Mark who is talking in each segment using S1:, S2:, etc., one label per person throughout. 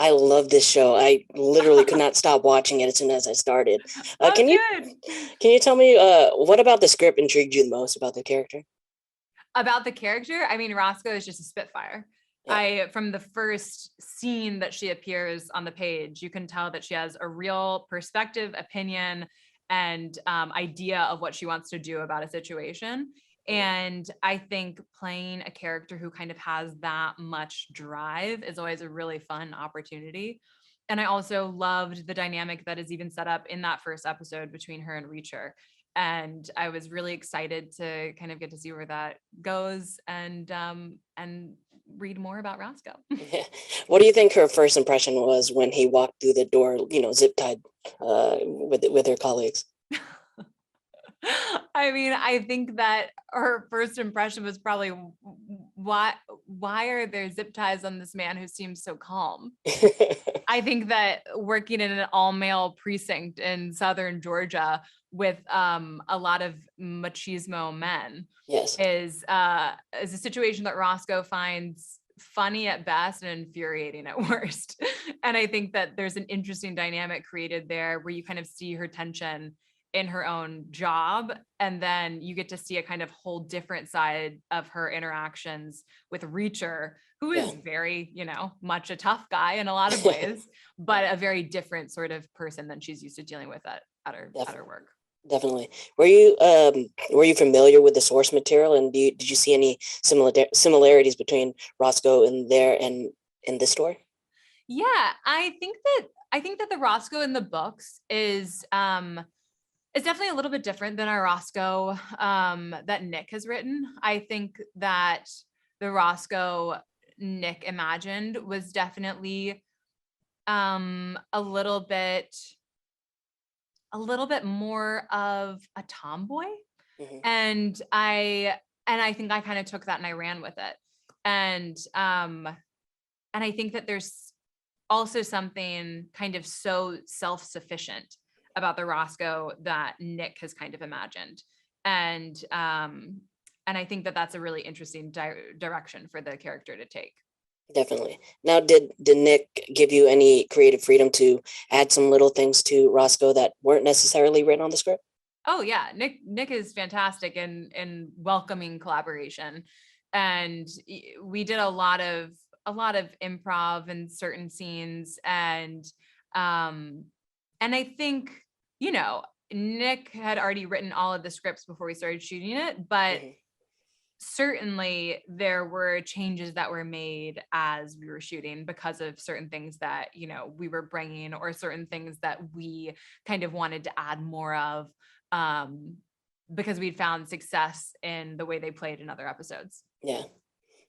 S1: I love this show. I literally could not stop watching it as soon as I started.
S2: Oh,
S1: Can you
S2: good.
S1: tell me what about the script intrigued you the most about the character?
S2: About the character, I mean, Roscoe is just a spitfire.
S1: Yeah,
S2: From the first scene that she appears on the page, you can tell that she has a real perspective, opinion, and idea of what she wants to do about a situation.
S1: yeah,
S2: And I think playing a character who kind of has that much drive is always a really fun opportunity. And I also loved the dynamic that is even set up in that first episode between her and Reacher. And I was really excited to kind of get to see where that goes and read more about Roscoe.
S1: yeah. What do you think her first impression was when he walked through the door, zip tied, with her colleagues?
S2: I mean, I think that her first impression was probably why are there zip ties on this man who seems so calm? I think that working in an all male precinct in southern Georgia with a lot of machismo men
S1: Yes,
S2: is a situation that Roscoe finds funny at best and infuriating at worst. And I think that there's an interesting dynamic created there where you kind of see her tension in her own job, and then you get to see a kind of whole different side of her interactions with Reacher, who
S1: yeah.
S2: is very, much a tough guy in a lot of ways, but a very different sort of person than she's used to dealing with at her
S1: Definitely.
S2: work.
S1: Definitely. Were you familiar with the source material, and did you see any similarities between Roscoe in there and in this story?
S2: Yeah, I think that the Roscoe in the books is definitely a little bit different than our Roscoe that Nick has written. I think that the Roscoe Nick imagined was definitely a little bit more of a tomboy.
S1: Hmm.
S2: And I think I kind of took that and I ran with it. And I think that there's also something kind of so self-sufficient about the Roscoe that Nick has kind of imagined. And I think that that's a really interesting direction for the character to take.
S1: Definitely. Now, did Nick give you any creative freedom to add some little things to Roscoe that weren't necessarily written on the script?
S2: Oh yeah, Nick is fantastic in welcoming collaboration, and we did a lot of improv in certain scenes, um and I think Nick had already written all of the scripts before we started shooting it, but
S1: Hmm.
S2: certainly there were changes that were made as we were shooting because of certain things that we were bringing, or certain things that we kind of wanted to add more of, um, because we'd found success in the way they played in other episodes.
S1: Yeah.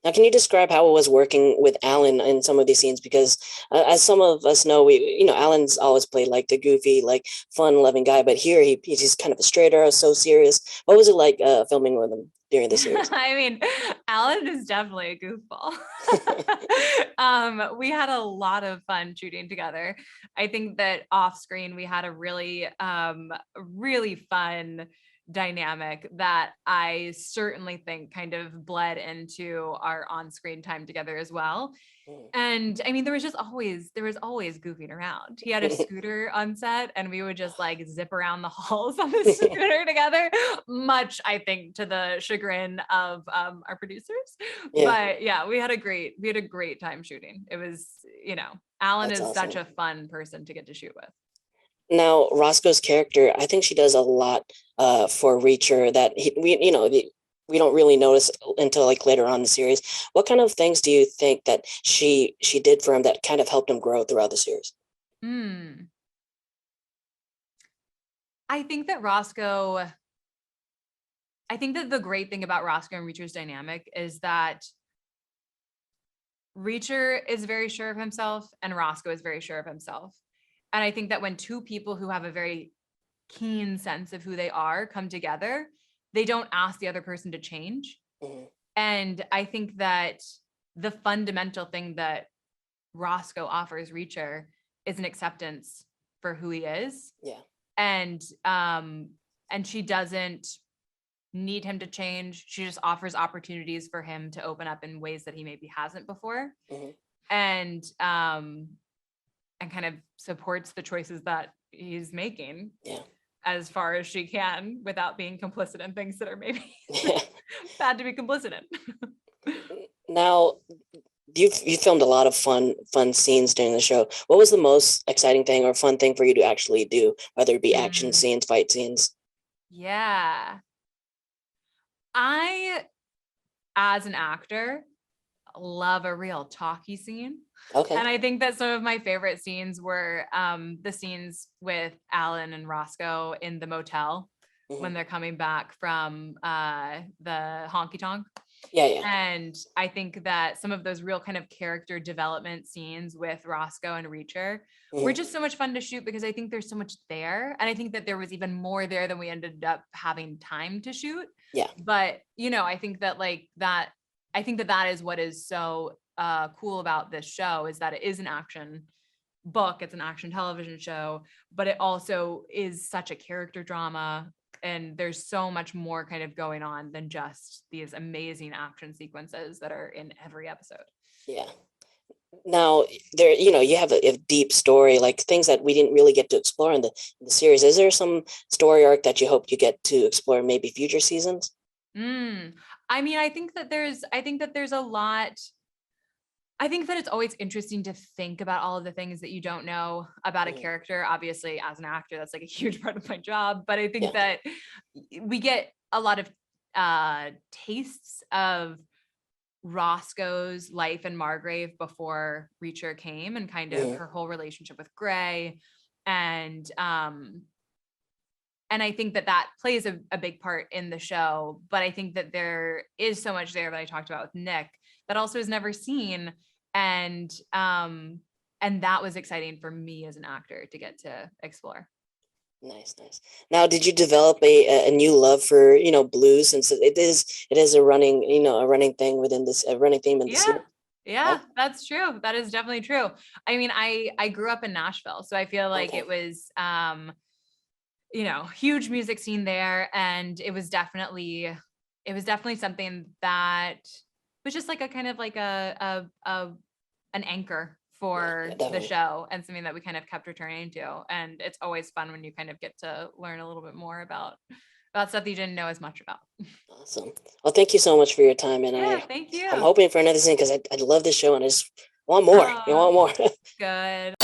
S1: Now, can you describe how it was working with Alan in some of these scenes? Because as some of us know, Alan's always played like the goofy, like fun-loving guy, but here he's just kind of a straight arrow, so serious. What was it like filming with him during the series?
S2: I mean, Alan is definitely a goofball. We had a lot of fun shooting together. I think that off screen we had a really fun dynamic that I certainly think kind of bled into our on-screen time together as well.
S1: Mm.
S2: And I mean, there was always goofing around. He had a scooter on set, and we would just like zip around the halls on the scooter together, much I think to the chagrin of our producers.
S1: Yeah,
S2: But yeah, we had a great time shooting. It was, Alan
S1: that's
S2: is such
S1: awesome.
S2: a fun person to get to shoot with.
S1: Now, Roscoe's character, I think she does a lot for Reacher that we don't really notice until like later on in the series. What kind of things do you think that she did for him that kind of helped him grow throughout the series?
S2: Hmm. I think that Roscoe, I think that the great thing about Roscoe and Reacher's dynamic is that Reacher is very sure of himself and Roscoe is very sure of himself. And I think that when two people who have a very keen sense of who they are come together, they don't ask the other person to change.
S1: Hmm.
S2: And I think that the fundamental thing that Roscoe offers Reacher is an acceptance for who he is.
S1: Yeah.
S2: And she doesn't need him to change. She just offers opportunities for him to open up in ways that he maybe hasn't before.
S1: Hmm.
S2: And and kind of supports the choices that he's making
S1: Yeah.
S2: as far as she can without being complicit in things that are maybe
S1: Yeah.
S2: bad to be complicit in.
S1: Now, you filmed a lot of fun scenes during the show. What was the most exciting thing or fun thing for you to actually do, whether it be action
S2: Mm,
S1: scenes, fight scenes?
S2: yeah. I, as an actor, love a real talky scene.
S1: Okay.
S2: And I think that some of my favorite scenes were the scenes with Alan and Roscoe in the motel
S1: Hmm.
S2: when they're coming back from the honky tonk.
S1: Yeah, yeah.
S2: And I think that some of those real kind of character development scenes with Roscoe and Reacher were
S1: Hmm.
S2: just so much fun to shoot because I think there's so much there. And I think that there was even more there than we ended up having time to shoot.
S1: Yeah,
S2: But, I think that I think that that is what is so cool about this show is that it is an action book, it's an action television show, but it also is such a character drama. And there's so much more kind of going on than just these amazing action sequences that are in every episode.
S1: yeah. Now, there, you have a deep story, like things that we didn't really get to explore in the series. Is there some story arc that you hope you get to explore in maybe future seasons?
S2: Mm. I mean, I think that there's a lot. I think that it's always interesting to think about all of the things that you don't know about a
S1: Mhm.
S2: character. Obviously, as an actor, that's like a huge part of my job. But I think
S1: Yeah.
S2: that we get a lot of tastes of Roscoe's life in Margrave before Reacher came, and kind of
S1: Hmm.
S2: her whole relationship with Gray. And I think that that plays a big part in the show. But I think that there is so much there that I talked about with Nick that also is never seen. And and that was exciting for me as an actor to get to explore.
S1: Nice, nice. Now, did you develop a new love for, blues, since it is a running thing within this, a running theme in the
S2: Yeah.
S1: series?
S2: Yeah,
S1: Oh,
S2: that's true. That is definitely true. I mean, I grew up in Nashville, so I feel like
S1: okay.
S2: it was huge music scene there, and it was definitely something that was just like a kind of like a an anchor
S1: Yeah, yeah,
S2: for the
S1: definitely.
S2: show, and something that we kind of kept returning to. And it's always fun when you kind of get to learn a little bit more about stuff that you didn't know as much about.
S1: Awesome. Well, thank you so much for your time, and
S2: Yeah, thank
S1: I'm
S2: you.
S1: hoping for another scene because I love this show and I just want more. You
S2: Oh,
S1: want more.
S2: good.